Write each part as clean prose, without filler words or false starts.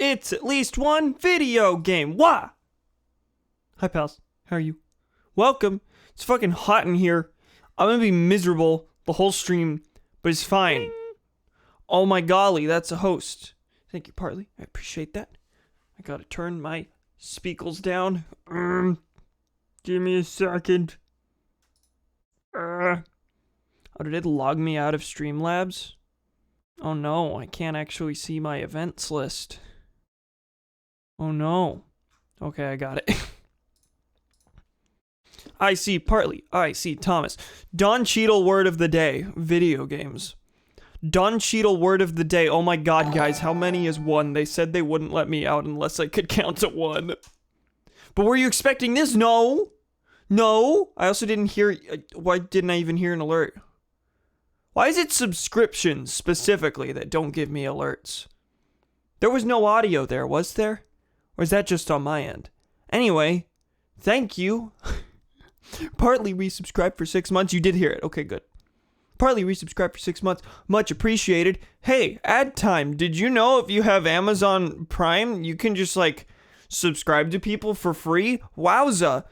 it's at least one video game. Why? Hi, pals. How are you? Welcome. It's fucking hot in here. I'm gonna be miserable the whole stream, but it's fine. Ding. Oh my golly, that's a host. Thank you, Partly. I appreciate that. I gotta turn my speakles down. Give me a second. Oh, did it log me out of Streamlabs? Oh no, I can't actually see my events list. Oh no. Okay, I got it. I see Partly. I see Thomas. Don Cheadle word of the day. Video games. Don Cheadle word of the day. Oh my god, guys, how many is one? They said they wouldn't let me out unless I could count to one. But were you expecting this? No. No. I also didn't hear... why didn't I even hear an alert? Why is it subscriptions specifically that don't give me alerts? There was no audio there, was there? Or is that just on my end? Anyway, thank you. Partly resubscribed for 6 months. You did hear it. Okay, good. Partly resubscribed for 6 months. Much appreciated. Hey, ad time. Did you know if you have Amazon Prime, you can just, like, subscribe to people for free? Wowza.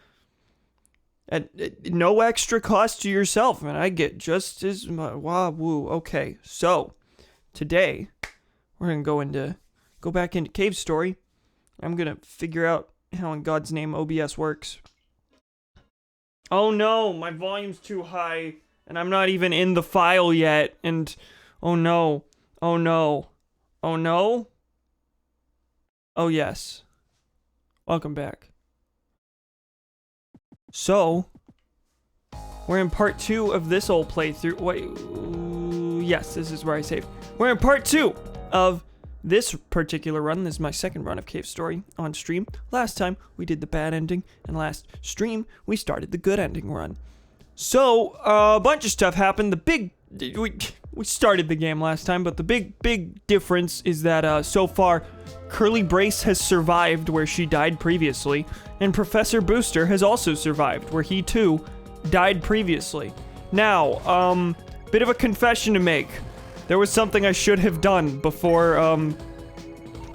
At no extra cost to yourself. And I get just as much. Wow, woo. Okay, so, today, we're going to go back into Cave Story. I'm going to figure out how in God's name OBS works. Oh no, my volume's too high, and I'm not even in the file yet, and oh no, oh no, oh no, oh yes. Welcome back. So, we're in part 2 of this old playthrough. Wait, yes, this is where I saved. We're in part 2 of this particular run. This is my second run of Cave Story on stream. Last time we did the bad ending, and last stream we started the good ending run. So a bunch of stuff happened. We started the game last time, but the big difference is that so far Curly Brace has survived where she died previously, and Professor Booster has also survived where he too died previously. Now, bit of a confession to make. There was something I should have done before,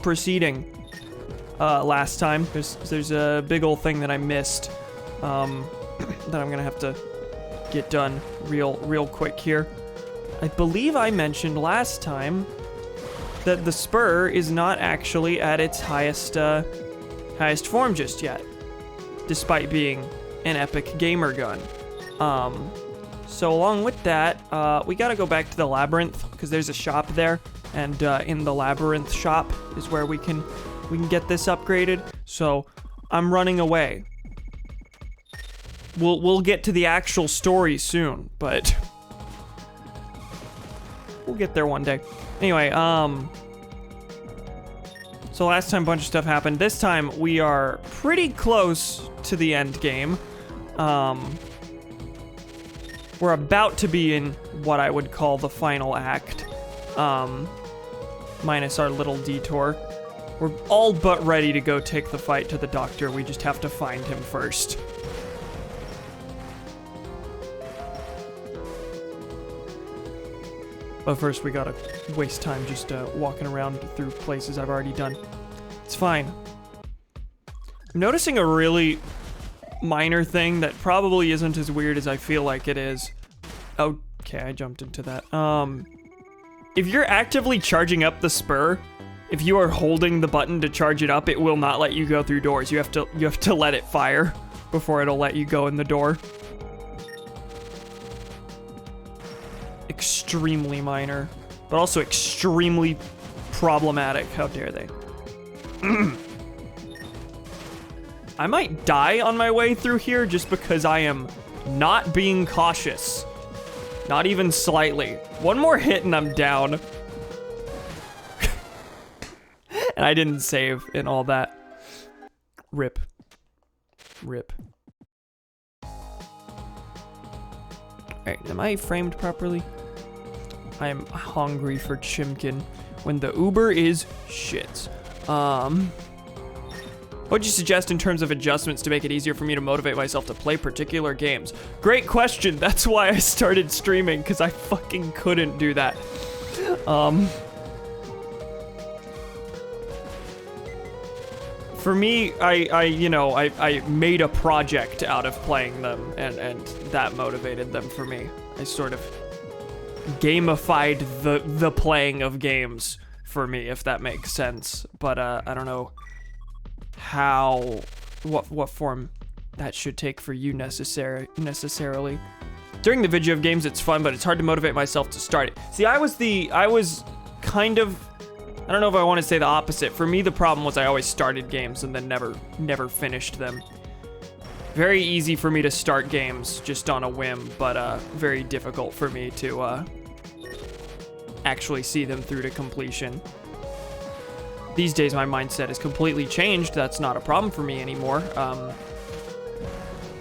proceeding, last time. There's a big old thing that I missed, that I'm gonna have to get done real quick here. I believe I mentioned last time that the spur is not actually at its highest form just yet, despite being an epic gamer gun. So along with that, we gotta go back to the labyrinth because there's a shop there, and in the labyrinth shop is where we can get this upgraded. So I'm running away. We'll get to the actual story soon, but we'll get there one day. Anyway, so last time a bunch of stuff happened. This time we are pretty close to the end game. We're about to be in what I would call the final act, minus our little detour. We're all but ready to go take the fight to the doctor. We just have to find him first. But first we gotta waste time just walking around through places I've already done. It's fine. I'm noticing a really minor thing that probably isn't as weird as I feel like it is. Okay, I jumped into that. If you're actively charging up the spur, if you are holding the button to charge it up, it will not let you go through doors. You have to let it fire before it'll let you go in the door. Extremely minor, but also extremely problematic. How dare they? I might die on my way through here just because I am not being cautious. Not even slightly. One more hit and I'm down. And I didn't save and all that. Rip. Rip. Alright, am I framed properly? I'm hungry for chimkin when the Uber is shit. What would you suggest in terms of adjustments to make it easier for me to motivate myself to play particular games? Great question. That's why I started streaming, because I fucking couldn't do that. For me, I made a project out of playing them, and that motivated them for me. I sort of gamified the playing of games for me, if that makes sense. But I don't know what form that should take for you necessarily. During the video of games, it's fun, but it's hard to motivate myself to start it. See, I was kind of, I don't know if I want to say the opposite. For me, the problem was I always started games and then never finished them. Very easy for me to start games just on a whim, but very difficult for me to actually see them through to completion. These days, my mindset has completely changed. That's not a problem for me anymore.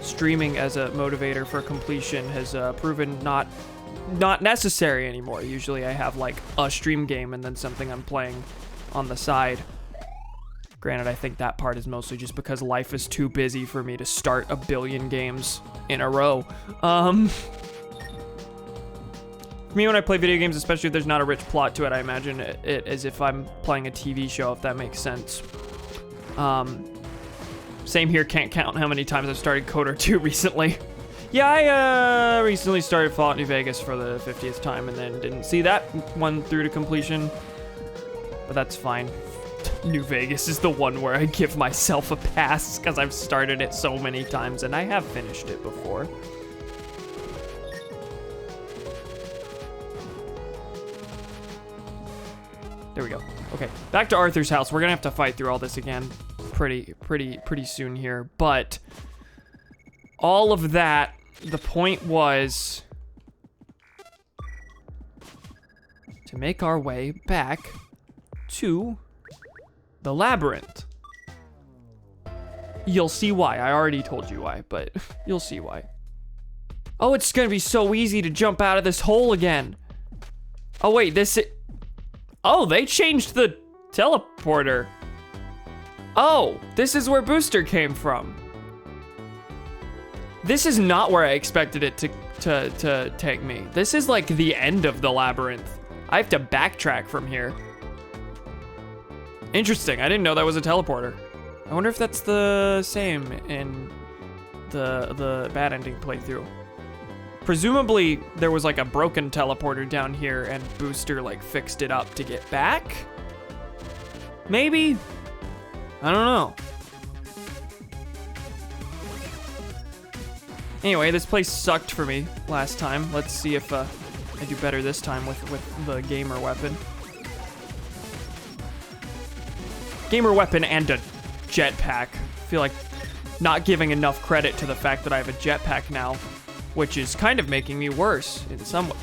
Streaming as a motivator for completion has proven not necessary anymore. Usually I have like a stream game and then something I'm playing on the side. Granted, I think that part is mostly just because life is too busy for me to start a billion games in a row. For me, when I play video games, especially if there's not a rich plot to it, I imagine it as if I'm playing a TV show, if that makes sense. Same here, can't count how many times I've started Coder 2 recently. Yeah, I recently started Fallout New Vegas for the 50th time and then didn't see that one through to completion. But that's fine. New Vegas is the one where I give myself a pass because I've started it so many times and I have finished it before. There we go. Okay, back to Arthur's house. We're gonna have to fight through all this again pretty soon here, but all of that, the point was to make our way back to the labyrinth. You'll see why. I already told you why, but you'll see why. Oh, it's gonna be so easy to jump out of this hole again. Oh wait, oh, they changed the teleporter. Oh, this is where Booster came from. This is not where I expected it to take me. This is like the end of the labyrinth. I have to backtrack from here. Interesting, I didn't know that was a teleporter. I wonder if that's the same in the bad ending playthrough. Presumably, there was like a broken teleporter down here and Booster like fixed it up to get back? Maybe? I don't know. Anyway, this place sucked for me last time. Let's see if I do better this time with the gamer weapon. Gamer weapon and a jetpack. I feel like not giving enough credit to the fact that I have a jetpack now, which is kind of making me worse in some way.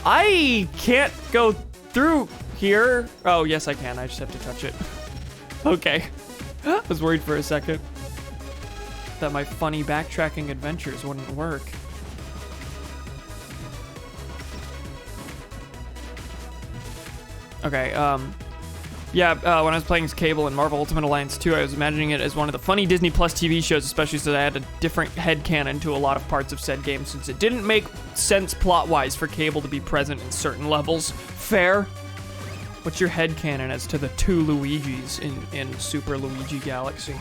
I can't go through here. Oh, yes, I can. I just have to touch it. Okay. I was worried for a second that my funny backtracking adventures wouldn't work. Okay, yeah, when I was playing Cable in Marvel Ultimate Alliance 2, I was imagining it as one of the funny Disney Plus TV shows, especially since I had a different headcanon to a lot of parts of said game, since it didn't make sense plot-wise for Cable to be present in certain levels. Fair? What's your headcanon as to the two Luigis in Super Luigi Galaxy?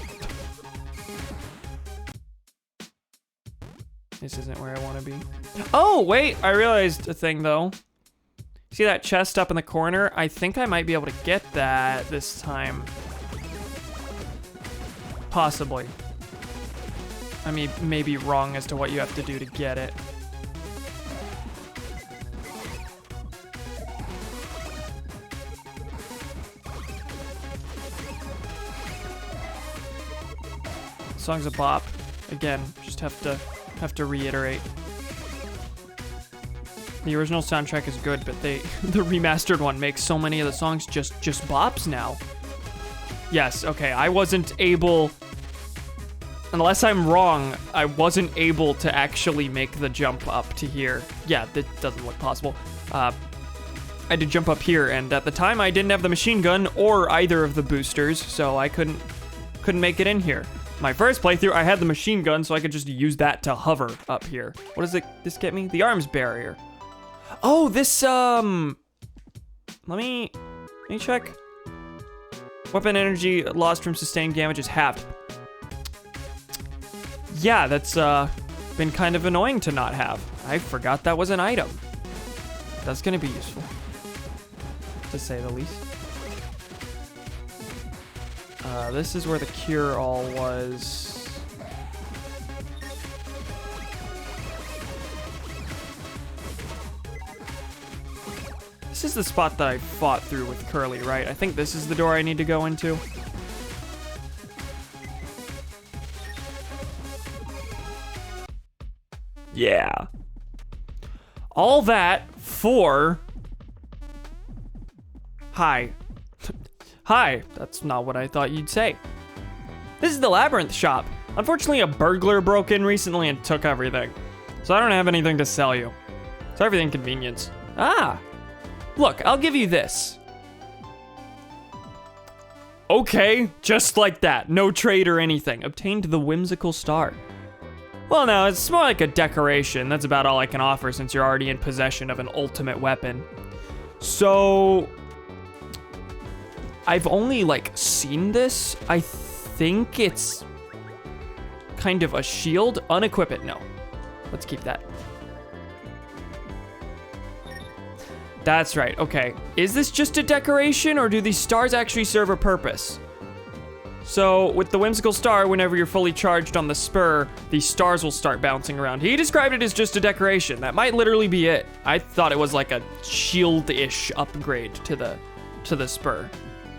This isn't where I want to be. Oh, wait, I realized a thing, though. See that chest up in the corner? I think I might be able to get that this time. Possibly. I mean, may be wrong as to what you have to do to get it. Song's a bop. Again, just have to reiterate. The original soundtrack is good, but the remastered one makes so many of the songs just bops now. Yes, okay, I wasn't able, unless I'm wrong, I wasn't able to actually make the jump up to here. Yeah, that doesn't look possible. I had to jump up here, and at the time I didn't have the machine gun or either of the boosters, so I couldn't make it in here. My first playthrough, I had the machine gun, so I could just use that to hover up here. What does this get me? The arms barrier. Oh, this, let me check. Weapon energy lost from sustained damage is halved. Yeah, that's been kind of annoying to not have. I forgot that was an item. That's gonna be useful, to say the least. This is where the cure-all was. This is the spot that I fought through with Curly, right? I think this is the door I need to go into. Yeah. All that for... Hi. Hi. That's not what I thought you'd say. This is the Labyrinth shop. Unfortunately, a burglar broke in recently and took everything. So I don't have anything to sell you. So everything convenience. Ah. Look, I'll give you this. Okay, just like that. No trade or anything. Obtained the whimsical star. Well, no, it's more like a decoration. That's about all I can offer since you're already in possession of an ultimate weapon. So... I've only, like, seen this. I think it's kind of a shield. Unequip it. No. Let's keep that. That's right. Okay. Is this just a decoration, or do these stars actually serve a purpose? So, with the whimsical star, whenever you're fully charged on the spur, these stars will start bouncing around. He described it as just a decoration. That might literally be it. I thought it was like a shield-ish upgrade to the spur.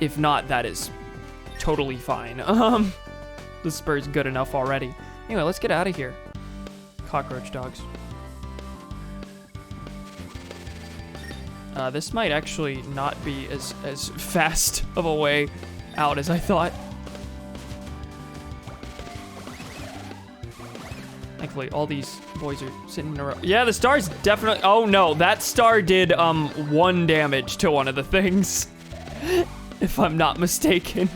If not, that is totally fine. The spur's good enough already. Anyway, let's get out of here. Cockroach dogs. This might actually not be as fast of a way out as I thought. Thankfully, all these boys are sitting in a row. Yeah, the star's definitely... Oh, no. That star did 1 damage to one of the things. If I'm not mistaken.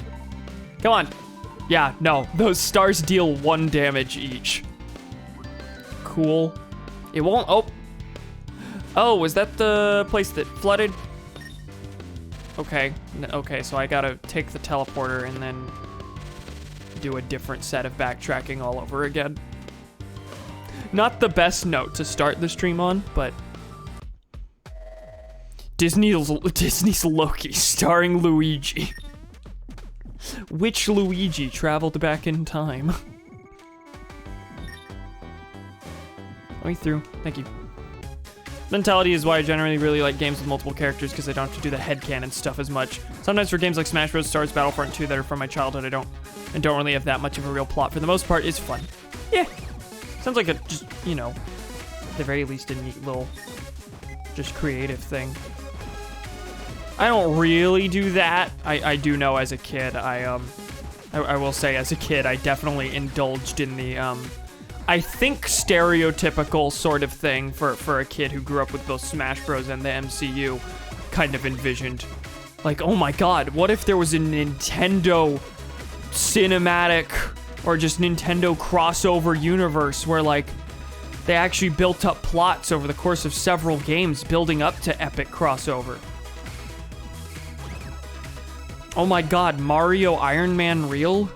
Come on. Yeah, no. Those stars deal 1 damage each. Cool. It won't... Oh. Oh, was that the place that flooded? Okay. Okay, so I gotta take the teleporter and then do a different set of backtracking all over again. Not the best note to start the stream on, but... Disney's Loki, starring Luigi. Which Luigi traveled back in time? Let me through. Thank you. Mentality is why I generally really like games with multiple characters, because I don't have to do the headcanon stuff as much. Sometimes for games like Smash Bros. Stars, Battlefront 2 that are from my childhood, I don't really have that much of a real plot. For the most part, it's fun. Yeah. Sounds like a, just, you know, at the very least a neat little, just creative thing. I don't really do that. I do know as a kid, I will say as a kid, I definitely indulged in the, I think stereotypical sort of thing for a kid who grew up with both Smash Bros. And the MCU kind of envisioned. Like, oh my god, what if there was a Nintendo cinematic or just Nintendo crossover universe where, like, they actually built up plots over the course of several games building up to epic crossover. Oh my god, Mario Iron Man real?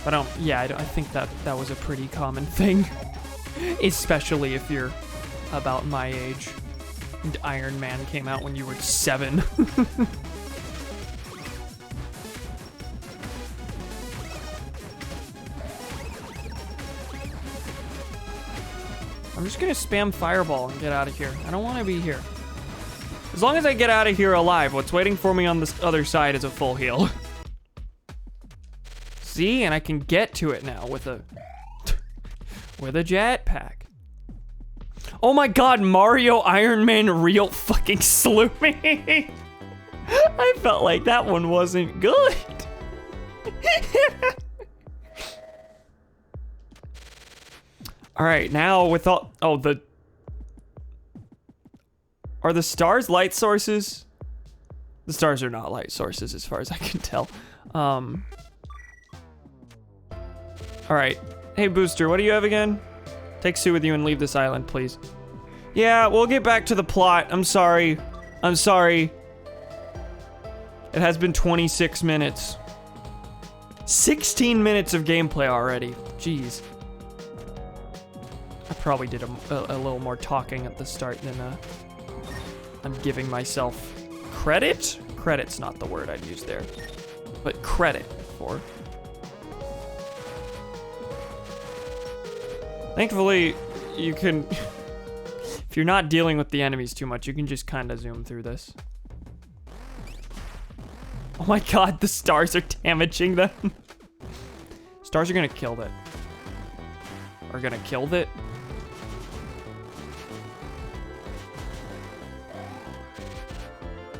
But I think that was a pretty common thing. Especially if you're about my age. And Iron Man came out when you were 7. I'm just gonna spam Fireball and get out of here. I don't want to be here. As long as I get out of here alive, what's waiting for me on this other side is a full heal. See, and I can get to it now with a jetpack. Oh my god, Mario Iron Man real fucking slew me. I felt like that one wasn't good. All right, now with all, are the stars light sources? The stars are not light sources as far as I can tell. All right. Hey, Booster, what do you have again? Take Sue with you and leave this island, please. Yeah, we'll get back to the plot. I'm sorry. I'm sorry. It has been 26 minutes. 16 minutes of gameplay already. Jeez. I probably did a little more talking at the start than I'm giving myself credit? Credit's not the word I'd use there. But credit for. Thankfully, you can... If you're not dealing with the enemies too much, you can just kind of zoom through this. Oh my god, the stars are damaging them. Stars are gonna kill it. Are gonna kill it.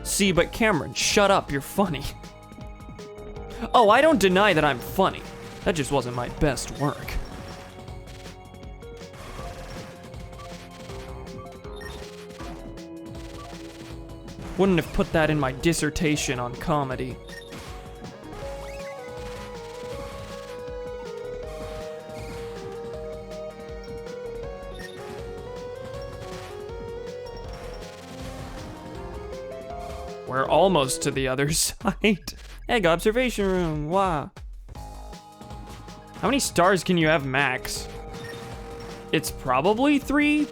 See, but Cameron, shut up, you're funny. Oh, I don't deny that I'm funny. That just wasn't my best work. Wouldn't have put that in my dissertation on comedy. We're almost to the other side. Egg observation room, wow. How many stars can you have max? It's probably 3.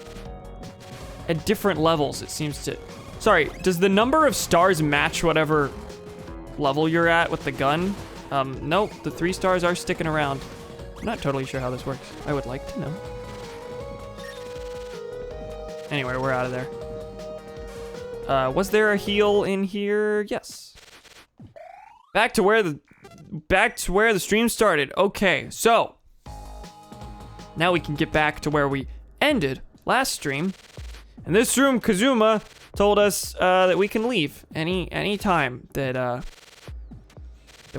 At different levels, it seems to... Sorry, does the number of stars match whatever level you're at with the gun? Nope, the 3 stars are sticking around. I'm not totally sure how this works. I would like to know. Anyway, we're out of there. Was there a heal in here? Yes. Back to where the stream started. Okay, so now we can get back to where we ended last stream. In this room, Kazuma told us that we can leave any time that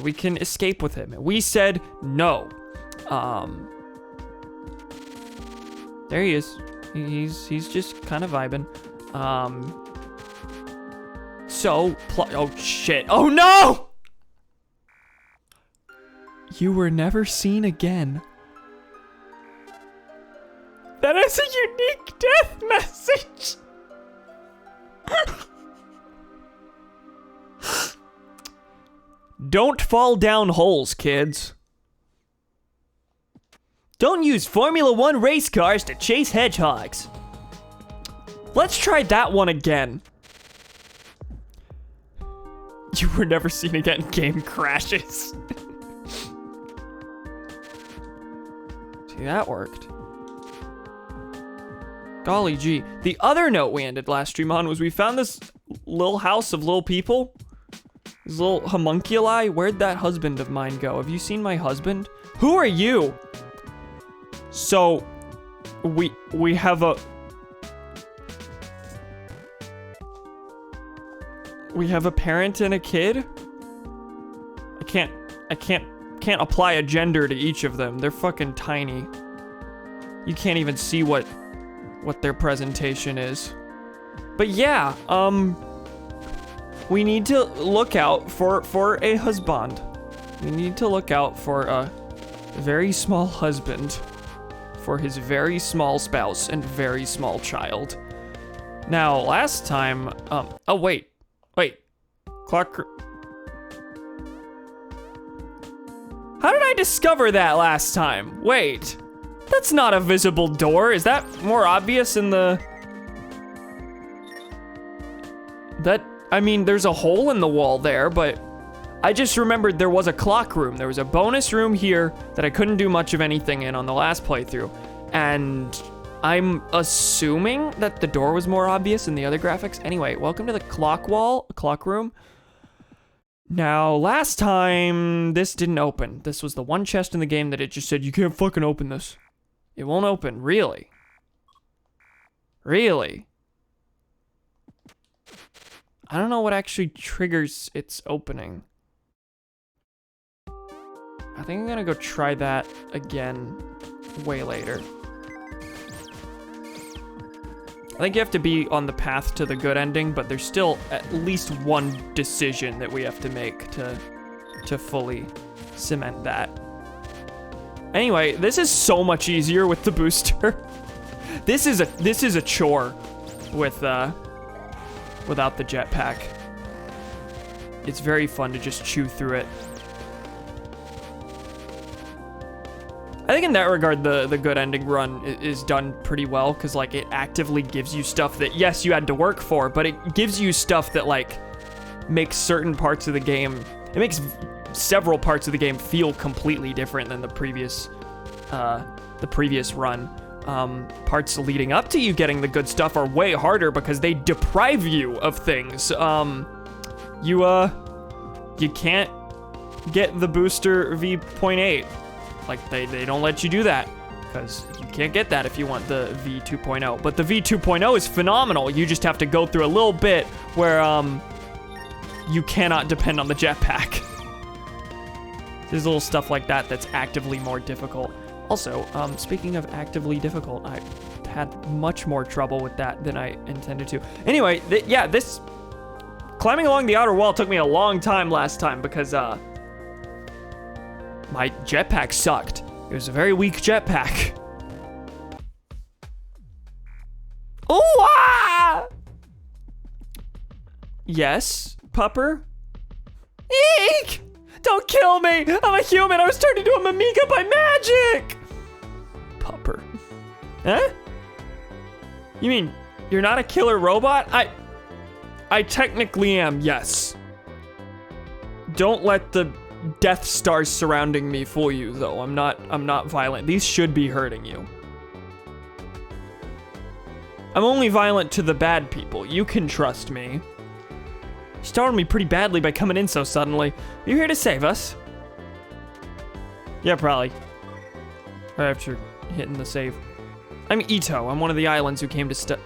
we can escape with him. And we said no. There he is. He's just kind of vibing. Oh shit. Oh no! You were never seen again. That is a unique death message. Don't fall down holes, kids. Don't use Formula 1 race cars to chase hedgehogs. Let's try that one again. You were never seen again. Game crashes. See, that worked. Golly gee. The other note we ended last stream on was we found this little house of little people. These little homunculi. Where'd that husband of mine go? Have you seen my husband? Who are you? So, we have a... We have a parent and a kid? I can't apply a gender to each of them. They're fucking tiny. You can't even see what their presentation is. But yeah, we need to look out for a husband. We need to look out for a very small husband for his very small spouse and very small child. Now, last time, oh wait. Clock. How did I discover that last time? Wait, that's not a visible door. Is that more obvious in the... I mean, there's a hole in the wall there, but I just remembered there was a clock room. There was a bonus room here that I couldn't do much of anything in on the last playthrough. And I'm assuming that the door was more obvious in the other graphics. Anyway, welcome to the clock room. Now, last time, this didn't open. This was the one chest in the game that it just said, you can't fucking open this. It won't open, really? Really? I don't know what actually triggers its opening. I think I'm gonna go try that again way later. I think you have to be on the path to the good ending, but there's still at least one decision that we have to make to fully cement that. Anyway, this is so much easier with the booster. This is a chore with without the jetpack. It's very fun to just chew through it. I think in that regard, the good ending run is done pretty well, because like it actively gives you stuff that, yes, you had to work for, but it gives you stuff that like makes certain parts of the game, it makes several parts of the game feel completely different than the previous run. Parts leading up to you getting the good stuff are way harder because they deprive you of things. You can't get the booster V.8. Like, they don't let you do that, because you can't get that if you want the V 2.0. But the V 2.0 is phenomenal. You just have to go through a little bit where, you cannot depend on the jetpack. There's little stuff like that that's actively more difficult. Also, speaking of actively difficult, I had much more trouble with that than I intended to. Anyway, this climbing along the outer wall took me a long time last time because, my jetpack sucked. It was a very weak jetpack. Oh, ah! Yes, pupper? Eek! Don't kill me! I'm a human! I was turned into a Mimiga by magic! Pupper. Huh? You mean, you're not a killer robot? I technically am, yes. Don't let the Death Stars surrounding me fool you, though. I'm not violent. These should be hurting you. I'm only violent to the bad people. You can trust me. You startled me pretty badly by coming in so suddenly. Are you here to save us? Yeah, probably. Right after hitting the save. I'm Ito. I'm one of the islands who came to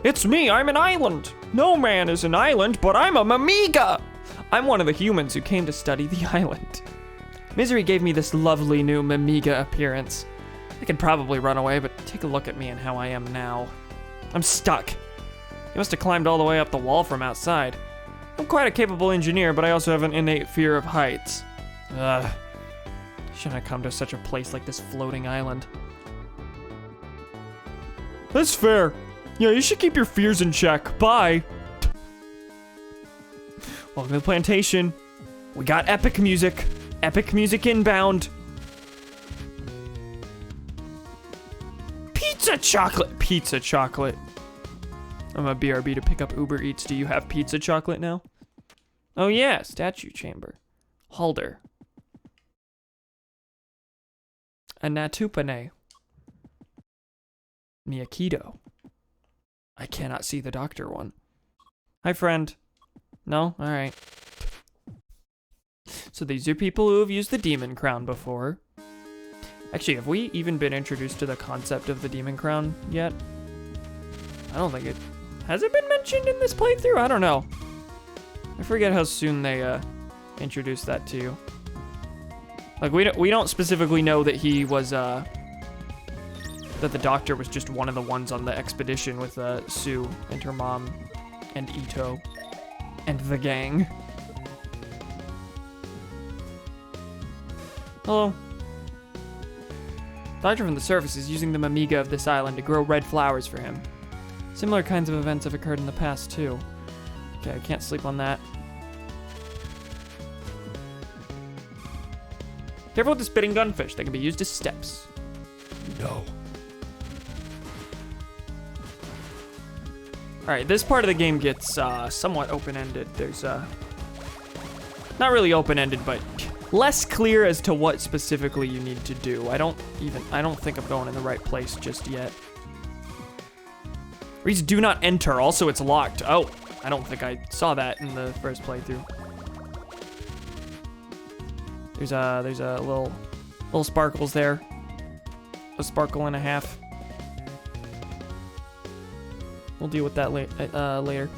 It's me. I'm an island. No man is an island, but I'm a Mimiga. I'm one of the humans who came to study the island. Misery gave me this lovely new Mimiga appearance. I could probably run away, but take a look at me and how I am now. I'm stuck. You must have climbed all the way up the wall from outside. I'm quite a capable engineer, but I also have an innate fear of heights. Shouldn't I come to such a place like this floating island? That's fair. Yeah, you should keep your fears in check. Bye. Welcome to the plantation. We got epic music. Epic music inbound. Pizza chocolate. Pizza chocolate. I'm a BRB to pick up Uber Eats. Do you have pizza chocolate now? Oh yeah, statue chamber. Halder. A Natupane. Miyakido. I cannot see the doctor one. Hi, friend. No? Alright. So these are people who have used the demon crown before. Actually, have we even been introduced to the concept of the demon crown yet? I don't think it... Has it been mentioned in this playthrough? I don't know. I forget how soon they introduced that to you. Like, we don't specifically know that he was, that the doctor was just one of the ones on the expedition with Sue and her mom and Ito. And the gang. Hello. Doctor from the surface is using the Mimiga of this island to grow red flowers for him. Similar kinds of events have occurred in the past, too. Okay, I can't sleep on that. Careful with the spitting gunfish. They can be used as steps. No. Alright, this part of the game gets somewhat open-ended. There's not really open-ended, but less clear as to what specifically you need to do. I don't think I'm going in the right place just yet. Reads do not enter. Also, it's locked. Oh, I don't think I saw that in the first playthrough. There's a little sparkles there. A sparkle and a half. We'll deal with that later.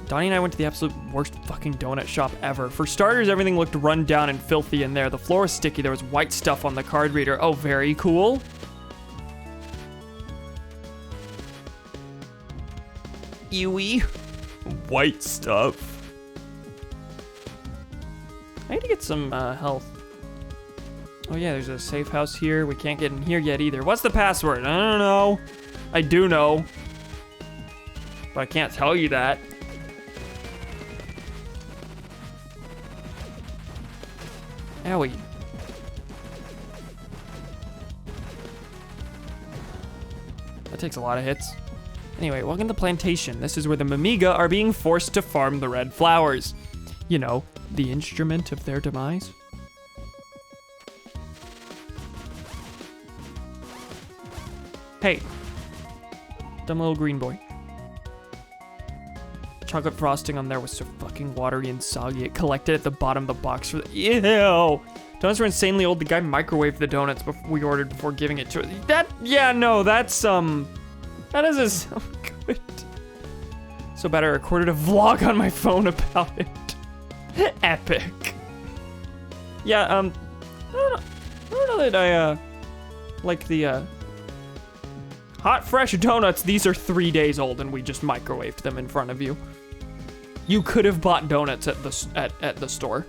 Donnie and I went to the absolute worst fucking donut shop ever. For starters, everything looked run down and filthy in there. The floor was sticky. There was white stuff on the card reader. Oh, very cool. Ewy. White stuff. I need to get some health. Oh yeah, there's a safe house here. We can't get in here yet either. What's the password? I don't know. I do know. But I can't tell you that. Owie. That takes a lot of hits. Anyway, welcome to the plantation. This is where the Mimiga are being forced to farm the red flowers. You know, the instrument of their demise. Hey. Dumb little green boy. Chocolate frosting on there was so fucking watery and soggy. It collected at the bottom of the box for the... Ew! Donuts were insanely old. The guy microwaved the donuts we ordered before giving it to her. That... Yeah, no, that's, that doesn't sound good. So bad I recorded a vlog on my phone about it. Epic. Yeah, I don't know that I, like the, hot fresh donuts. These are 3 days old and we just microwaved them in front of you. You could have bought donuts at the store.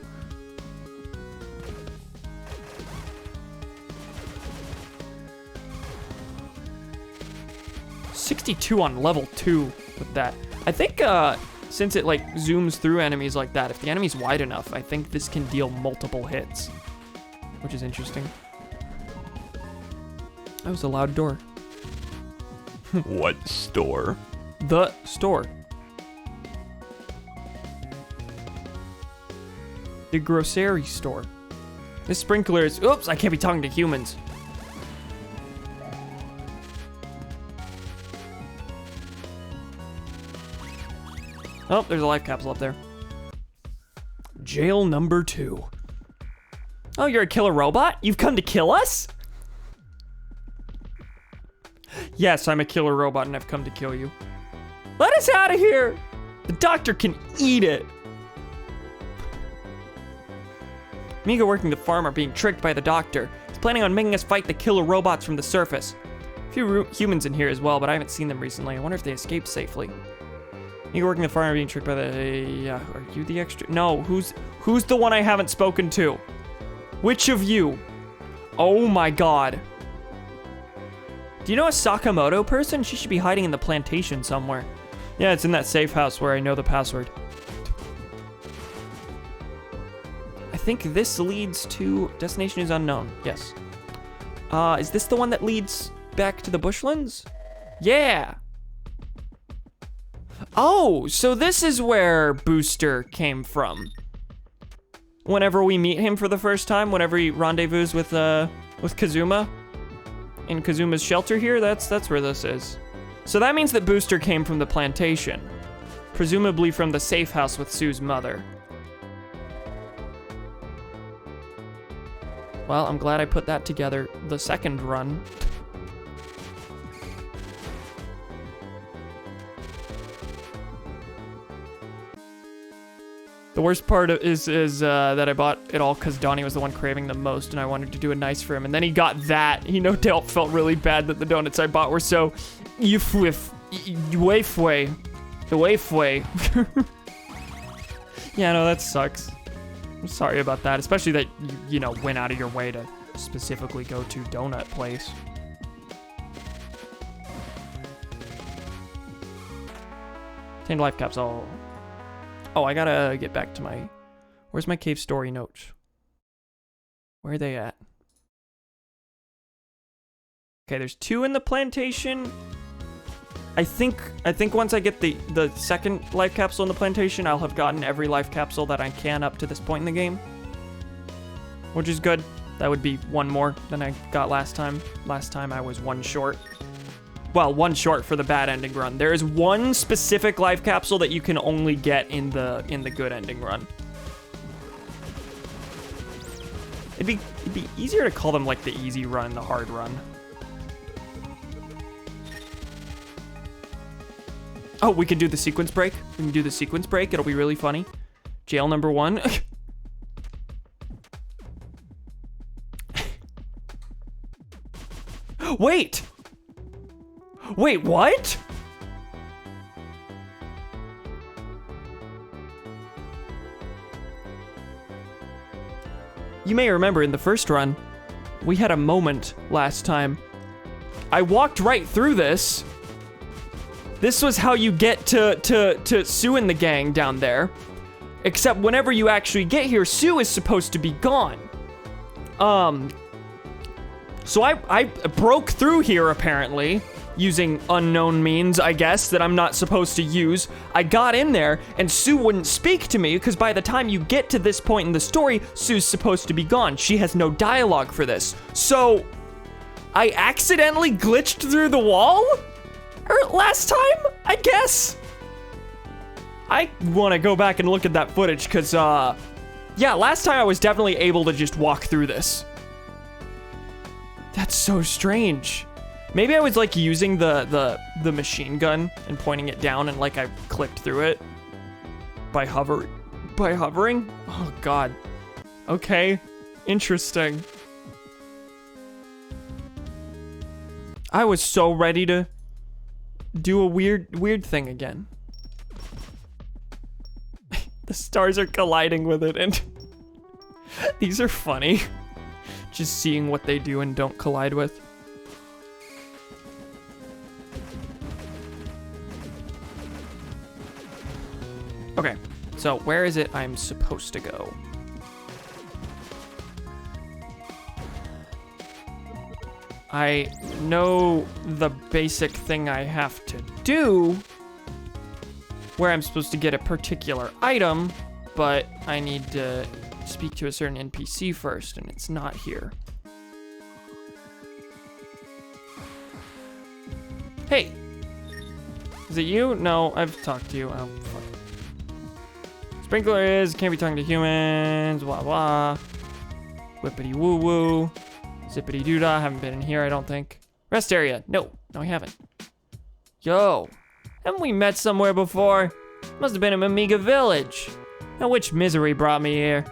$62 on level 2 with that. I think since it like zooms through enemies like that, if the enemy's wide enough, I think this can deal multiple hits, which is interesting. That was a loud door. What store? The store. The grocery store. This sprinkler is... Oops, I can't be talking to humans. Oh, there's a life capsule up there. Jail number 2. Oh, you're a killer robot? You've come to kill us? Yes, I'm a killer robot and I've come to kill you. Let us out of here! The doctor can eat it. Miga working the farm are being tricked by the doctor. He's planning on making us fight the killer robots from the surface. A few humans in here as well, but I haven't seen them recently. I wonder if they escaped safely. Miga working the farm are being tricked by the... are you the extra... No, who's the one I haven't spoken to? Which of you? Oh my god. Do you know a Sakamoto person? She should be hiding in the plantation somewhere. Yeah, it's in that safe house where I know the password. I think this leads to destination is unknown. Yes. Is this the one that leads back to the bushlands? Yeah. Oh, so this is where Booster came from. Whenever we meet him for the first time, whenever he rendezvous with Kazuma in Kazuma's shelter here, that's where this is. So that means that Booster came from the plantation, presumably from the safe house with Sue's mother. Well, I'm glad I put that together the second run. The worst part is that I bought it all because Donnie was the one craving the most and I wanted to do it nice for him. And then he got that. He no doubt felt really bad that the donuts I bought were so wafway. The wafway. Yeah, no, that sucks. I'm sorry about that, especially that you know, went out of your way to specifically go to donut place. Tamed life capsule. Oh, I gotta get back to my... Where's my cave story notes? Where are they at? Okay, there's 2 in the plantation. I think once I get the second life capsule in the plantation, I'll have gotten every life capsule that I can up to this point in the game. Which is good. That would be 1 more than I got last time. Last time I was 1 short. Well, 1 short for the bad ending run. There is 1 specific life capsule that you can only get in the good ending run. It'd be easier to call them like the easy run and the hard run. Oh, we can do the sequence break. We can do the sequence break. It'll be really funny. Jail number 1. Wait! Wait, what? You may remember in the first run, We had a moment last time. I walked right through this. This was how you get to Sue and the gang down there. Except whenever you actually get here, Sue is supposed to be gone. So I broke through here apparently, using unknown means, I guess, that I'm not supposed to use. I got in there, and Sue wouldn't speak to me, because by the time you get to this point in the story, Sue's supposed to be gone. She has no dialogue for this. So, I accidentally glitched through the wall? Last time, I guess? I want to go back and look at that footage, because, yeah, last time I was definitely able to just walk through this. That's so strange. Maybe I was like using the machine gun and pointing it down and like I clicked through it by hovering? Oh god. Okay. Interesting. I was so ready to do a weird thing again. The stars are colliding with it and these are funny. Just seeing what they do and don't collide with. Okay, so where is it I'm supposed to go? I know the basic thing I have to do, where I'm supposed to get a particular item, but I need to speak to a certain NPC first, and it's not here. Hey! Is it you? No, I've talked to you. Oh, fuck. Sprinkler is, can't be talking to humans, blah blah. Whippity woo woo. Zippity doo dah, haven't been in here, I don't think. Rest area, no, I haven't. Yo, haven't we met somewhere before? Must have been in Amiga Village. Now which misery brought me here?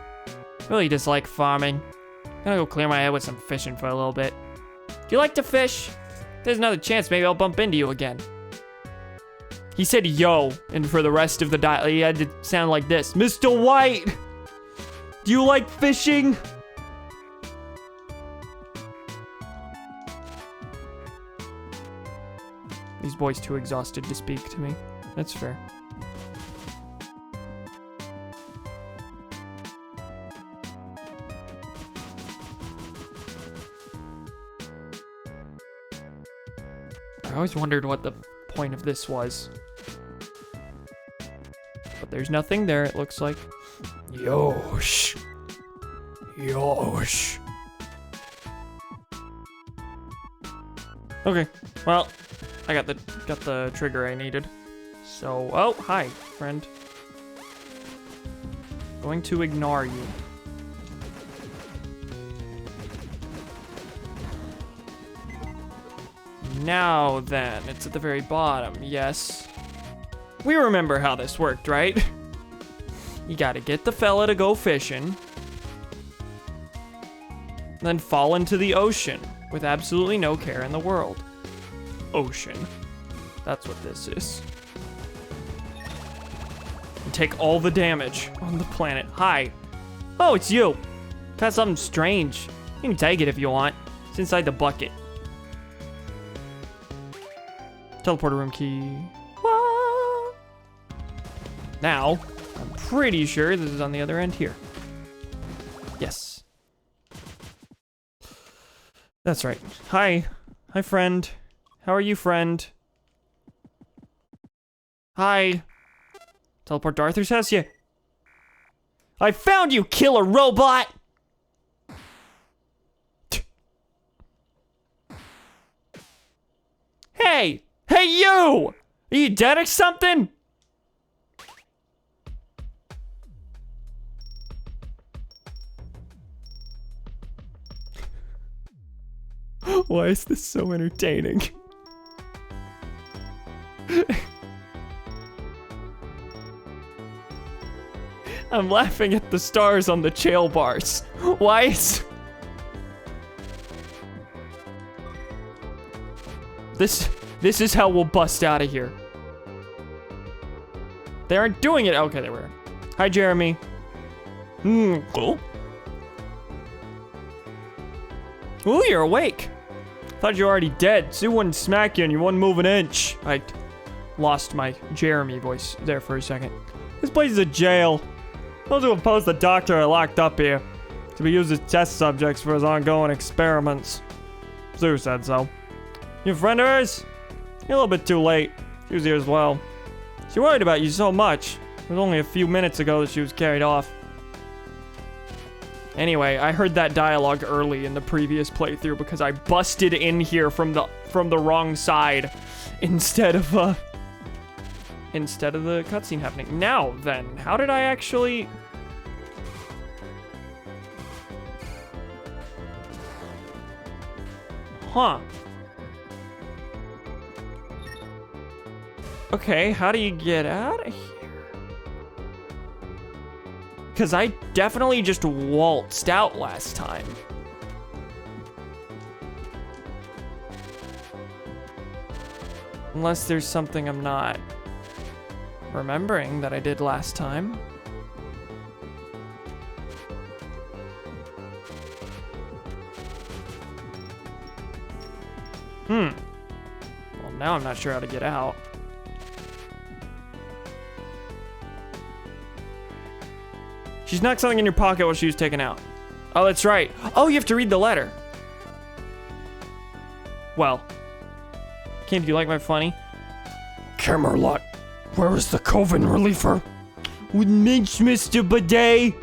Really dislike farming. Gonna go clear my head with some fishing for a little bit. Do you like to fish? There's another chance maybe I'll bump into you again. He said yo, and for the rest of the dialogue, he had to sound like this. Mr. White! Do you like fishing? These boys too exhausted to speak to me. That's fair. I always wondered what the point of this was. But there's nothing there, it looks like. Yosh. Yosh. Okay, well, I got the trigger I needed. So, oh, hi, friend. Going to ignore you. Now then, it's at the very bottom, yes. We remember how this worked, right? You gotta get the fella to go fishing. Then fall into the ocean with absolutely no care in the world. Ocean. That's what this is. And take all the damage on the planet. Hi. Oh, it's you. Got something strange. You can take it if you want. It's inside the bucket. Teleporter room key. What? Now, I'm pretty sure this is on the other end here. Yes. That's right. Hi. Hi, friend. How are you, friend? Hi. Teleport to Arthur's house? Yeah. I found you, killer robot! Hey! Hey, you! Are you dead or something? Why is this so entertaining? I'm laughing at the stars on the jail bars. Why is... This is how we'll bust out of here. They aren't doing it. Okay, they were. Hi, Jeremy. Cool. Ooh, you're awake. Thought you were already dead. Sue wouldn't smack you and you wouldn't move an inch. I lost my Jeremy voice there for a second. This place is a jail. Those who oppose the doctor are locked up here to be used as test subjects for his ongoing experiments. Sue said so. You a friend of hers? You're a little bit too late. She was here as well. She worried about you so much. It was only a few minutes ago that she was carried off. Anyway, I heard that dialogue early in the previous playthrough because I busted in here from the wrong side instead of the cutscene happening. Now then, how did I actually... Huh. Okay, how do you get out of here? Because I definitely just waltzed out last time. Unless there's something I'm not remembering that I did last time. Well, now I'm not sure how to get out. She snuck something in your pocket while she was taken out. Oh, that's right. Oh, you have to read the letter. Well. Kim, do you like my funny? Camerlot, where is the Coven reliever? With Minch, Mr. Bidet.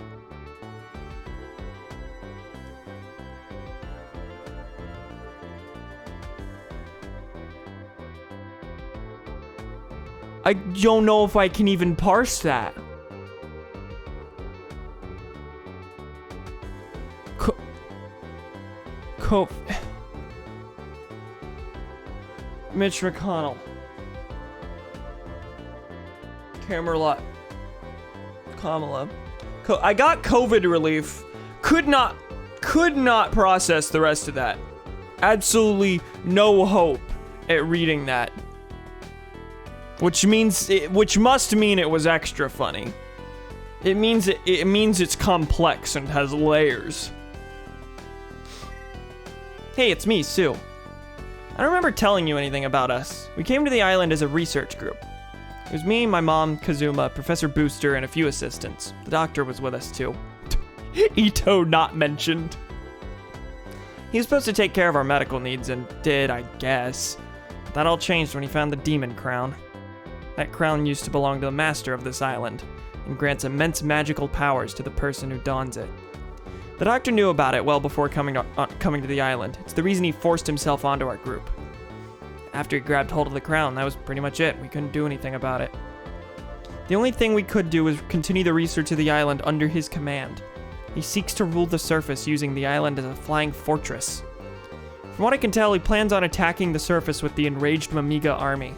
I don't know if I can even parse that. Mitch McConnell. Camerlot. Kamala. I got COVID relief. Could not process the rest of that. Absolutely no hope at reading that. Which must mean it was extra funny. It means it's complex and has layers. Hey, it's me, Sue. I don't remember telling you anything about us. We came to the island as a research group. It was me, my mom, Kazuma, Professor Booster, and a few assistants. The doctor was with us too. Ito not mentioned. He was supposed to take care of our medical needs and did, I guess. But that all changed when he found the demon crown. That crown used to belong to the master of this island and grants immense magical powers to the person who dons it. The doctor knew about it well before coming to the island. It's the reason he forced himself onto our group. After he grabbed hold of the crown, that was pretty much it. We couldn't do anything about it. The only thing we could do was continue the research of the island under his command. He seeks to rule the surface using the island as a flying fortress. From what I can tell, he plans on attacking the surface with the enraged Mamiga army.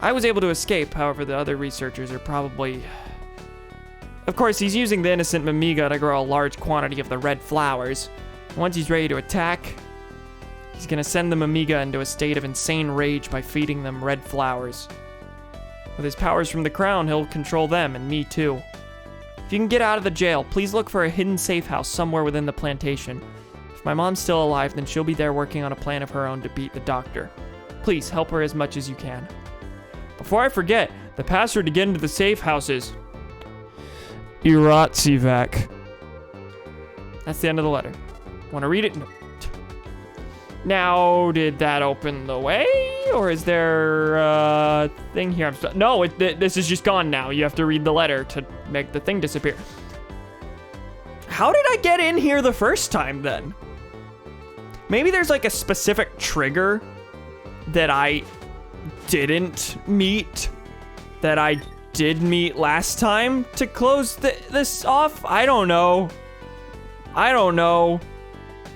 I was able to escape, however the other researchers are probably... Of course, he's using the innocent Mamiga to grow a large quantity of the red flowers. Once he's ready to attack, he's gonna send the Mamiga into a state of insane rage by feeding them red flowers. With his powers from the crown, he'll control them, and me too. If you can get out of the jail, please look for a hidden safe house somewhere within the plantation. If my mom's still alive, then she'll be there working on a plan of her own to beat the doctor. Please, help her as much as you can. Before I forget, the password to get into the safe house is... Iratsivac. That's the end of the letter. Want to read it? No. Now, did that open the way? Or is there a thing here? No, this is just gone now. You have to read the letter to make the thing disappear. How did I get in here the first time then? Maybe there's like a specific trigger that I didn't meet that I did meet last time to close this off? I don't know.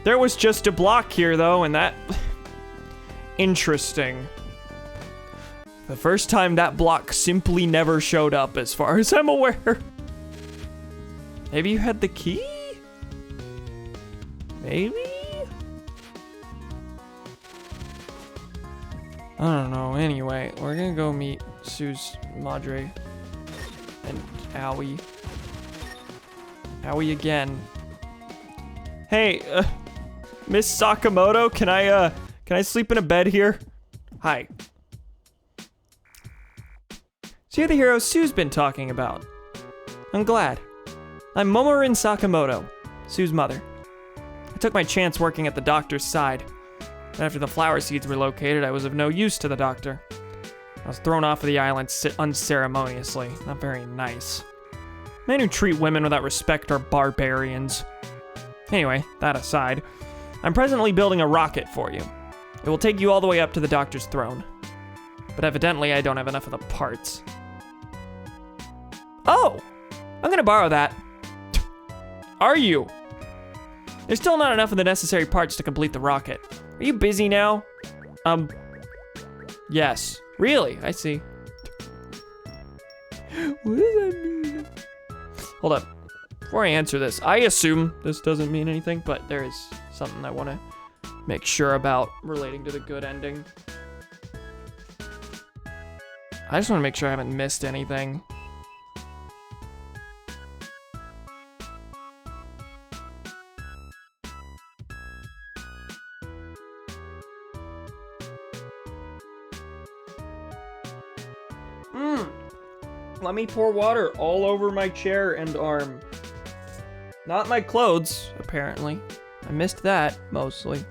There was just a block here though, and that... Interesting. The first time that block simply never showed up as far as I'm aware. Maybe you had the key? Maybe? I don't know. Anyway, we're gonna go meet Sue's Madre and Owie. Owie again. Hey, Miss Sakamoto, can I sleep in a bed here? Hi. So you're the hero Sue's been talking about. I'm glad. I'm Momorin Sakamoto, Sue's mother. I took my chance working at the doctor's side. But after the flower seeds were located, I was of no use to the doctor. I was thrown off of the island unceremoniously. Not very nice. Men who treat women without respect are barbarians. Anyway, that aside, I'm presently building a rocket for you. It will take you all the way up to the doctor's throne. But evidently, I don't have enough of the parts. Oh! I'm gonna borrow that. Are you? There's still not enough of the necessary parts to complete the rocket. Are you busy now? Yes. Really? I see. What does that mean? Hold up. Before I answer this, I assume this doesn't mean anything, but there is something I want to make sure about relating to the good ending. I just want to make sure I haven't missed anything. Let me pour water all over my chair and arm. Not my clothes, apparently. I missed that, mostly.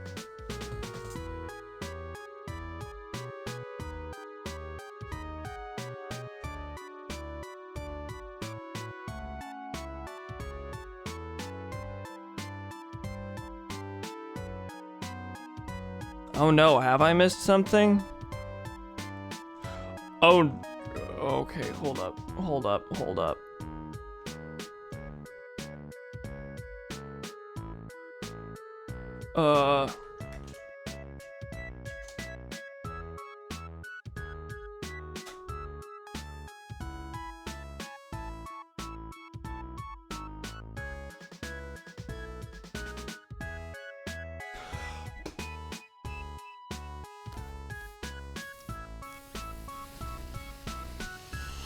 Oh no, have I missed something? Oh, okay, hold up.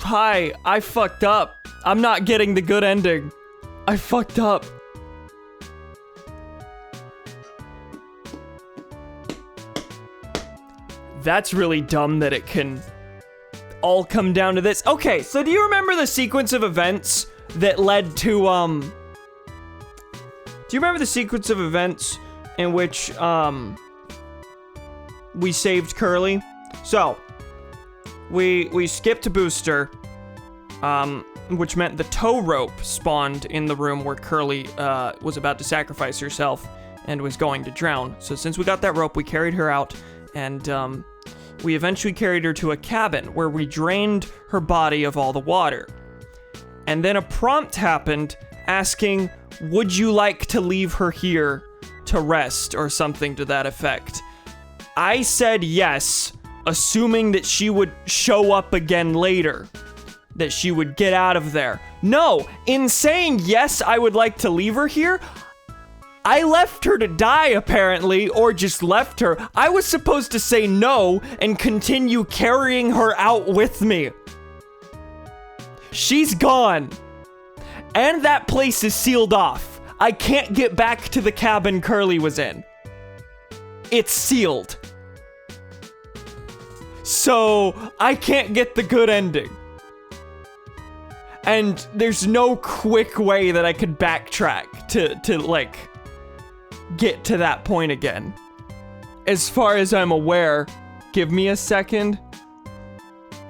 Hi, I fucked up. I'm not getting the good ending. I fucked up. That's really dumb that it can all come down to this. Okay, so do you remember the sequence of events that led to, do you remember the sequence of events in which, we saved Curly? So, we skipped to Booster, which meant the tow rope spawned in the room where Curly, was about to sacrifice herself and was going to drown. So since we got that rope, we carried her out, and, we eventually carried her to a cabin where we drained her body of all the water. And then a prompt happened asking, would you like to leave her here to rest or something to that effect? I said yes, assuming that she would show up again later, that she would get out of there. No, in saying yes, I would like to leave her here, I left her to die, apparently, or just left her. I was supposed to say no and continue carrying her out with me. She's gone. And that place is sealed off. I can't get back to the cabin Curly was in. It's sealed. So, I can't get the good ending. And there's no quick way that I could backtrack to like, get to that point again. As far as I'm aware, give me a second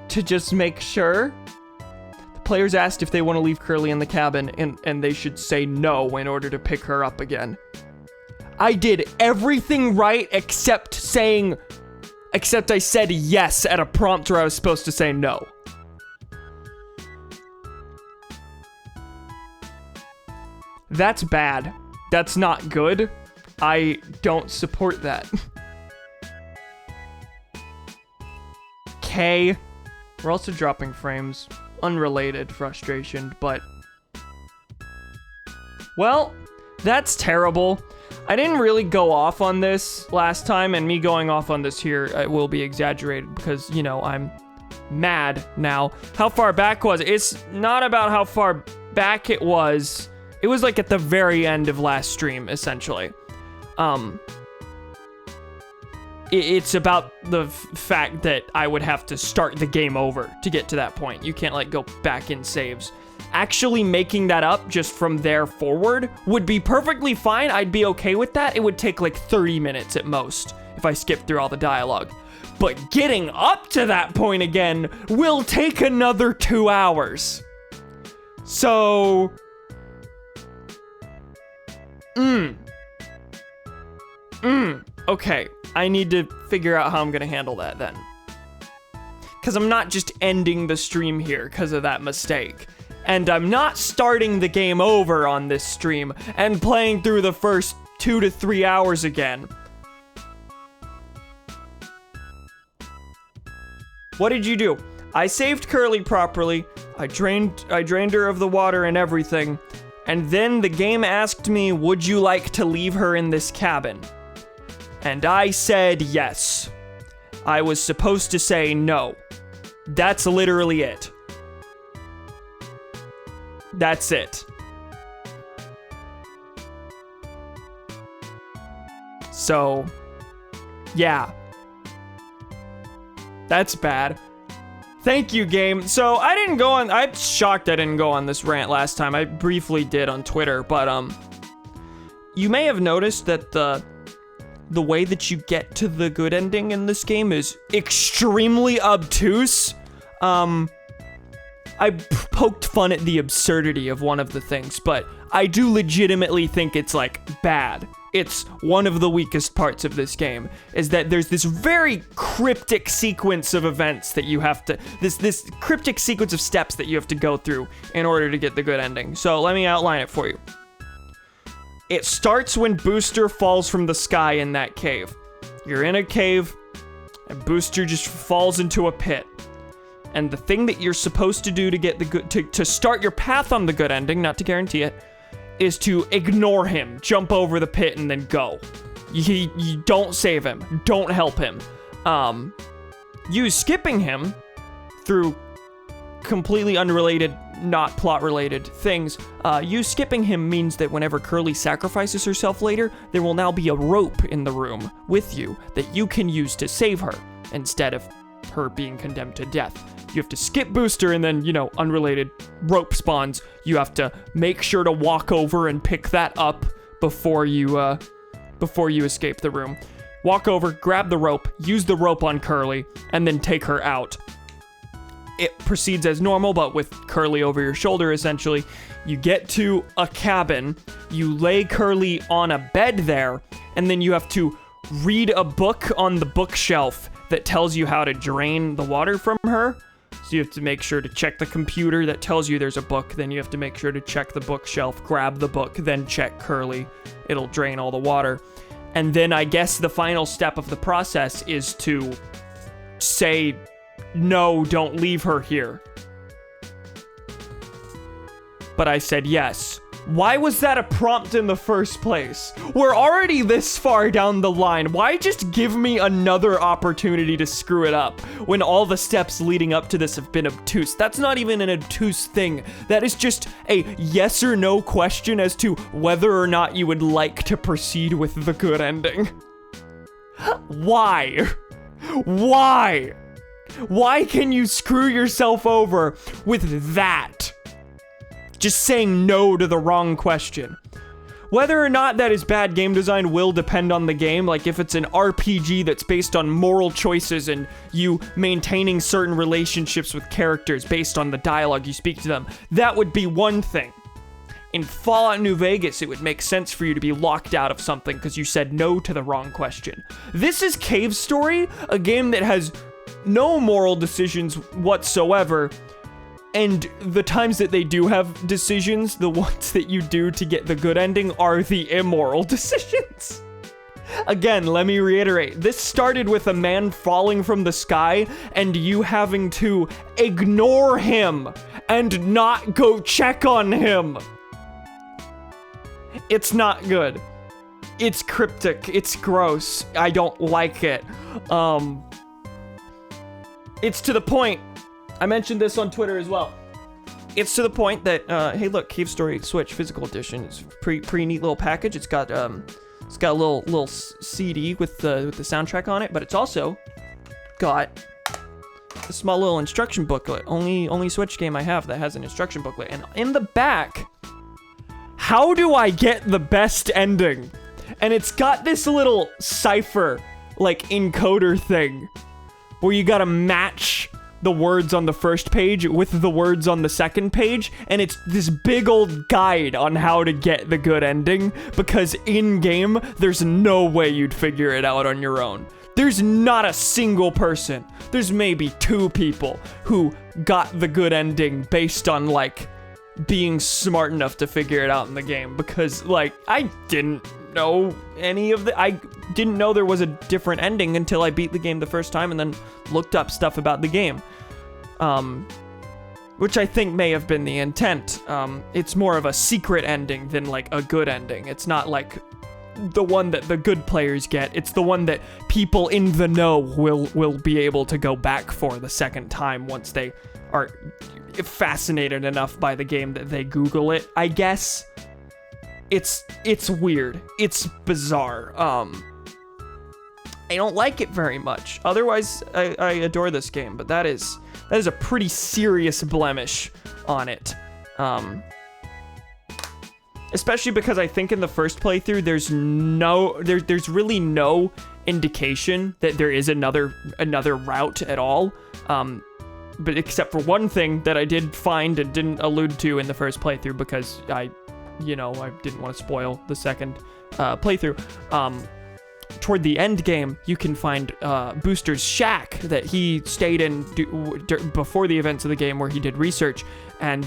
to just make sure. The players asked if they want to leave Curly in the cabin, and they should say no in order to pick her up again. I did everything right except I said yes at a prompt where I was supposed to say no. That's bad. That's not good. I don't support that. Okay. We're also dropping frames. Unrelated frustration, but... well, that's terrible. I didn't really go off on this last time, and me going off on this here will be exaggerated because, you know, I'm mad now. How far back was it? It's not about how far back it was. It was like at the very end of last stream, essentially. It's about the fact that I would have to start the game over to get to that point. You can't, like, go back in saves. Actually making that up just from there forward would be perfectly fine. I'd be okay with that. It would take, like, 30 minutes at most if I skip through all the dialogue. But getting up to that point again will take another 2 hours. So... Okay, I need to figure out how I'm gonna handle that then. Because I'm not just ending the stream here because of that mistake. And I'm not starting the game over on this stream and playing through the first 2 to 3 hours again. What did you do? I saved Curly properly. I drained her of the water and everything. And then the game asked me, would you like to leave her in this cabin? And I said yes. I was supposed to say no. That's literally it. That's it. So, yeah. That's bad. Thank you, game. So, I'm shocked I didn't go on this rant last time. I briefly did on Twitter, but, you may have noticed that the way that you get to the good ending in this game is extremely obtuse. I poked fun at the absurdity of one of the things, but I do legitimately think it's, like, bad. It's one of the weakest parts of this game, is that there's this very cryptic sequence of events that you have to, this cryptic sequence of steps that you have to go through in order to get the good ending. So let me outline it for you. It starts when Booster falls from the sky in that cave. You're in a cave, and Booster just falls into a pit. And the thing that you're supposed to do to get the good, to start your path on the good ending, not to guarantee it, is to ignore him, jump over the pit, and then go. You don't save him, don't help him. You skipping him through completely unrelated, not plot-related things. You skipping him means that whenever Curly sacrifices herself later, there will now be a rope in the room with you that you can use to save her, instead of her being condemned to death. You have to skip Booster and then, unrelated rope spawns. You have to make sure to walk over and pick that up before you escape the room. Walk over, grab the rope, use the rope on Curly, and then take her out. It proceeds as normal, but with Curly over your shoulder, essentially. You get to a cabin, you lay Curly on a bed there, and then you have to read a book on the bookshelf that tells you how to drain the water from her. So you have to make sure to check the computer that tells you there's a book, then you have to make sure to check the bookshelf, grab the book, then check Curly. It'll drain all the water. And then I guess the final step of the process is to say, no, don't leave her here. But I said yes. Why was that a prompt in the first place? We're already this far down the line. Why just give me another opportunity to screw it up when all the steps leading up to this have been obtuse? That's not even an obtuse thing. That is just a yes or no question as to whether or not you would like to proceed with the good ending. Why? Why? Why can you screw yourself over with that? Just saying no to the wrong question. Whether or not that is bad game design will depend on the game. Like if it's an RPG that's based on moral choices and you maintaining certain relationships with characters based on the dialogue you speak to them, that would be one thing. In Fallout New Vegas, it would make sense for you to be locked out of something because you said no to the wrong question. This is Cave Story, a game that has no moral decisions whatsoever. And the times that they do have decisions, the ones that you do to get the good ending are the immoral decisions. Again, let me reiterate, this started with a man falling from the sky and you having to ignore him and not go check on him. It's not good. It's cryptic. It's gross. I don't like it. It's to the point, I mentioned this on Twitter as well. It's to the point that, hey look, Cave Story Switch Physical Edition. It's pretty neat little package. It's got It's got a little CD with the soundtrack on it, but it's also got a small little instruction booklet. Only Switch game I have that has an instruction booklet. And in the back, how do I get the best ending? And it's got this little cipher, like, encoder thing where you gotta match the words on the first page with the words on the second page, and it's this big old guide on how to get the good ending, because in-game, there's no way you'd figure it out on your own. There's not a single person. There's maybe 2 people who got the good ending based on, like, being smart enough to figure it out in the game, because, like, I didn't know I didn't know there was a different ending until I beat the game the first time and then looked up stuff about the game. Which I think may have been the intent. It's more of a secret ending than, like, a good ending. It's not like the one that the good players get. It's the one that people in the know will be able to go back for the second time once they are fascinated enough by the game that they Google it, I guess. It's weird. It's bizarre. I don't like it very much. Otherwise, I adore this game, but that is a pretty serious blemish on it. Especially because I think in the first playthrough, there's really no indication that there is another route at all. But except for one thing that I did find and didn't allude to in the first playthrough, because I didn't want to spoil the second playthrough. Toward the end game, you can find Booster's shack that he stayed in before the events of the game, where he did research, and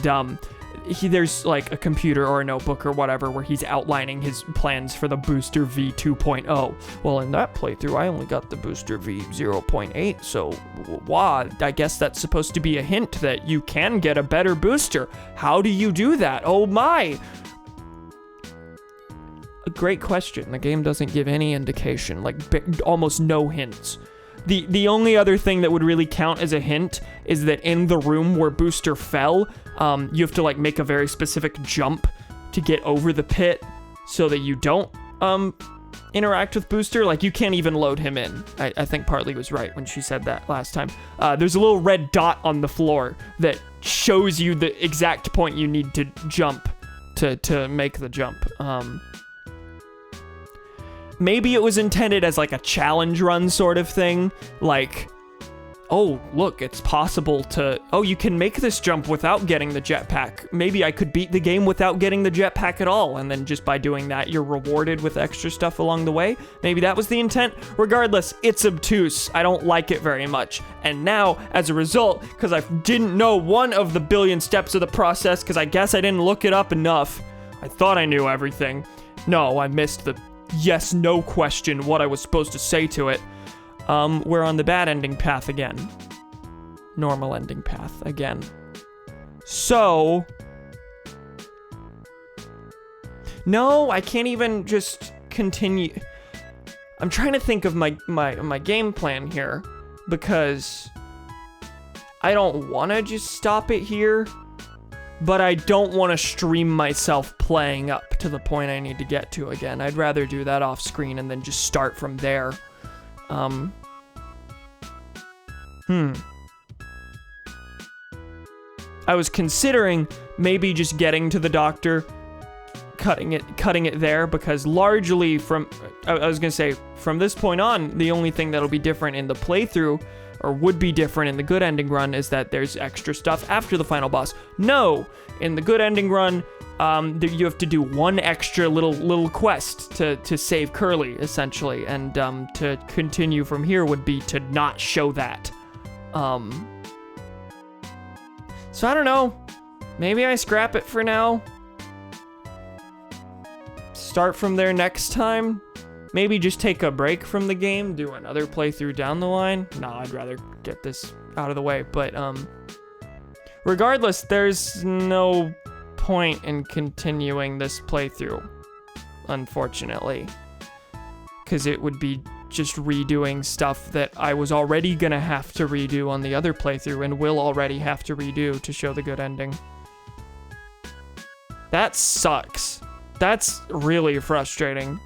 there's like a computer or a notebook or whatever where he's outlining his plans for the Booster V 2.0. Well, in that playthrough, I only got the Booster V 0.8, so wow, I guess that's supposed to be a hint that you can get a better booster. How do you do that? Oh my! A great question. The game doesn't give any indication, like almost no hints. The only other thing that would really count as a hint is that in the room where Booster fell, you have to like make a very specific jump to get over the pit so that you don't interact with Booster. Like, you can't even load him in. I think Partly was right when she said that last time. There's a little red dot on the floor that shows you the exact point you need to jump to make the jump. Maybe it was intended as like a challenge run sort of thing, like, oh, look, it's possible to, oh, you can make this jump without getting the jetpack. Maybe I could beat the game without getting the jetpack at all, and then just by doing that, you're rewarded with extra stuff along the way. Maybe that was the intent. Regardless, it's obtuse. I don't like it very much. And now, as a result, because I didn't know one of the billion steps of the process, because I guess I didn't look it up enough, I thought I knew everything. No, I missed the yes/no question, what I was supposed to say to it. We're on the bad ending path again. Normal ending path again. So, no, I can't even just continue. I'm trying to think of my game plan here, because I don't want to just stop it here, but I don't want to stream myself playing up to the point I need to get to again. I'd rather do that off screen and then just start from there. I was considering maybe just getting to the doctor, cutting it there, because largely I was gonna say, from this point on, the only thing that'll be different in the playthrough, or would be different in the good ending run, is that there's extra stuff after the final boss. No! In the good ending run, you have to do one extra little quest to save Curly, essentially, and to continue from here would be to not show that. So I don't know. Maybe I scrap it for now. Start from there next time. Maybe just take a break from the game, do another playthrough down the line. No, I'd rather get this out of the way, but regardless, there's no point in continuing this playthrough, unfortunately, because it would be just redoing stuff that I was already gonna have to redo on the other playthrough and will already have to redo to show the good ending. That sucks. That's really frustrating.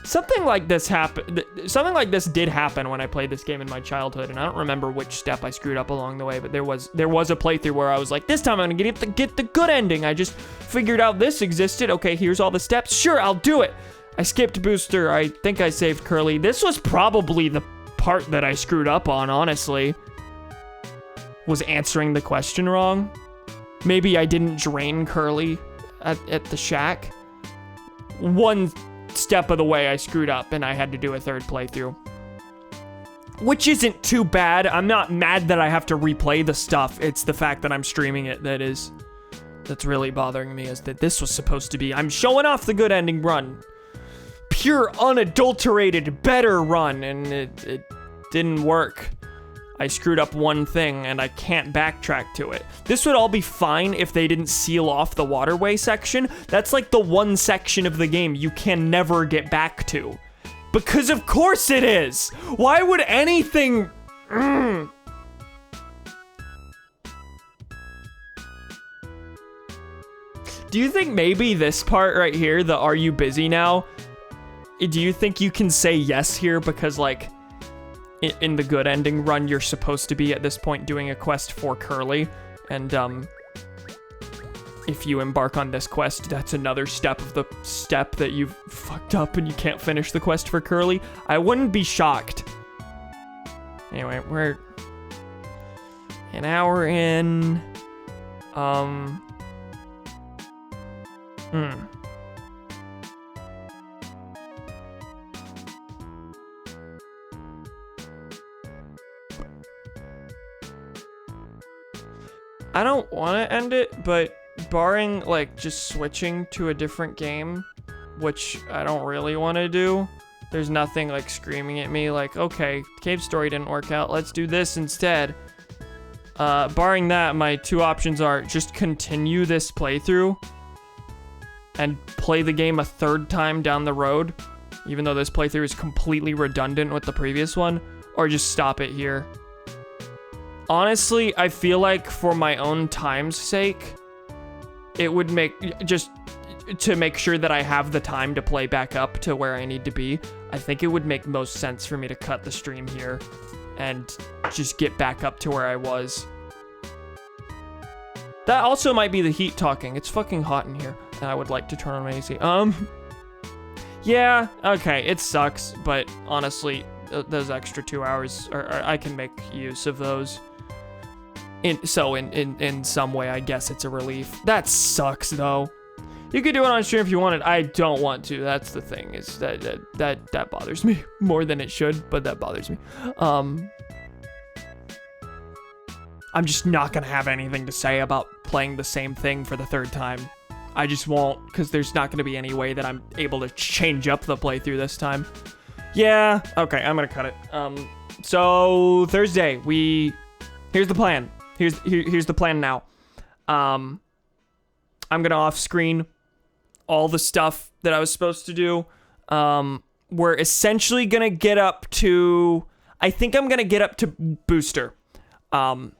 Something like this happened. Something like this did happen when I played this game in my childhood, and I don't remember which step I screwed up along the way. But there was a playthrough where I was like, this time I'm gonna get the good ending. I just figured out this existed. Okay, here's all the steps. Sure, I'll do it. I skipped Booster. I think I saved Curly. This was probably the part that I screwed up on. Honestly, was answering the question wrong. Maybe I didn't drain Curly at the shack. One step of the way I screwed up and I had to do a third playthrough, which isn't too bad. I'm not mad that I have to replay the stuff. It's the fact that I'm streaming it that's really bothering me, is that this was supposed to be, I'm showing off the good ending run, pure unadulterated better run, and it didn't work. I screwed up one thing and I can't backtrack to it. This would all be fine if they didn't seal off the waterway section. That's like the one section of the game you can never get back to. Because of course it is! Why would anything... Do you think maybe this part right here, the "Are you busy now?" Do you think you can say yes here because, like, in the good ending run, you're supposed to be at this point doing a quest for Curly, and if you embark on this quest, that's another step of the step that you've fucked up and you can't finish the quest for Curly. I wouldn't be shocked. Anyway, we're an hour in. I don't want to end it, but barring, like, just switching to a different game, which I don't really want to do, there's nothing, like, screaming at me, like, okay, cave story didn't work out, let's do this instead. Barring that, my two options are just continue this playthrough and play the game a third time down the road, even though this playthrough is completely redundant with the previous one, or just stop it here. Honestly, I feel like for my own time's sake, it would make, just to make sure that I have the time to play back up to where I need to be, I think it would make most sense for me to cut the stream here and just get back up to where I was. That also might be the heat talking. It's fucking hot in here, and I would like to turn on my AC. Yeah, okay, it sucks, but honestly, those extra 2 hours, I can make use of those. In some way, I guess it's a relief. That sucks, though. You could do it on stream if you wanted. I don't want to. That's the thing. Is that bothers me more than it should, but that bothers me. I'm just not gonna have anything to say about playing the same thing for the third time. I just won't, because there's not gonna be any way that I'm able to change up the playthrough this time. Yeah. Okay, I'm gonna cut it. So Thursday, here's the plan. Here's the plan now. I'm gonna off-screen all the stuff that I was supposed to do. We're essentially gonna get up to, I think I'm gonna get up to Booster. And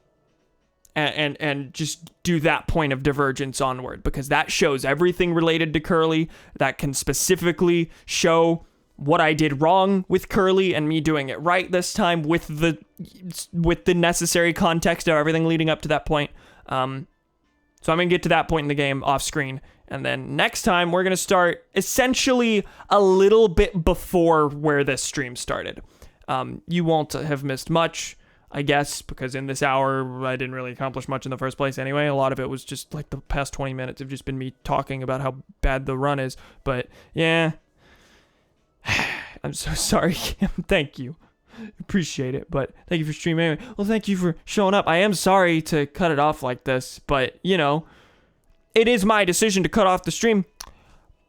just do that point of divergence onward, because that shows everything related to Curly. That can specifically show what I did wrong with Curly and me doing it right this time with the necessary context of everything leading up to that point. So I'm gonna get to that point in the game off screen, and then next time we're gonna start essentially a little bit before where this stream started. You won't have missed much, I guess, because in this hour I didn't really accomplish much in the first place anyway. A lot of it was just like the past 20 minutes have just been me talking about how bad the run is. But yeah, I'm so sorry, Kim. Thank you. Appreciate it, but thank you for streaming anyway. Well, thank you for showing up. I am sorry to cut it off like this, but, you know, it is my decision to cut off the stream.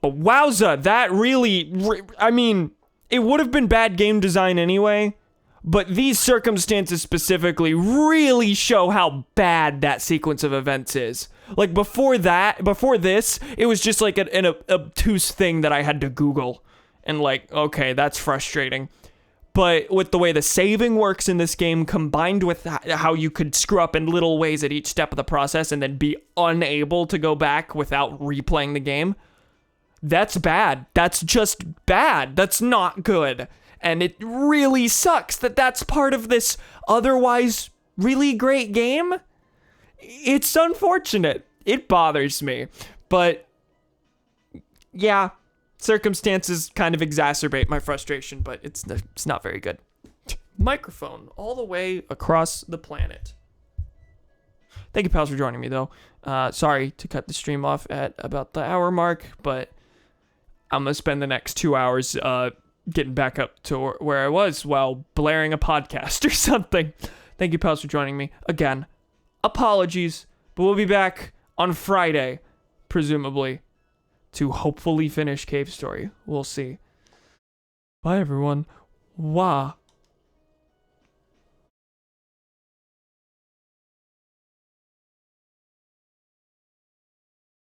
But wowza, that really, I mean, it would have been bad game design anyway, but these circumstances specifically really show how bad that sequence of events is. Like, before this, it was just like an obtuse thing that I had to Google. And like, okay, that's frustrating. But with the way the saving works in this game, combined with how you could screw up in little ways at each step of the process and then be unable to go back without replaying the game, That's bad. That's just bad. That's not good. And it really sucks that that's part of this otherwise really great game. It's unfortunate. It bothers me. But yeah, circumstances kind of exacerbate my frustration, but it's not very good. Microphone all the way across the planet. Thank you, pals, for joining me, though. Sorry to cut the stream off at about the hour mark, but I'm going to spend the next 2 hours getting back up to where I was while blaring a podcast or something. Thank you, pals, for joining me. Again, apologies, but we'll be back on Friday, presumably, to hopefully finish Cave Story. We'll see. Bye, everyone. Wah.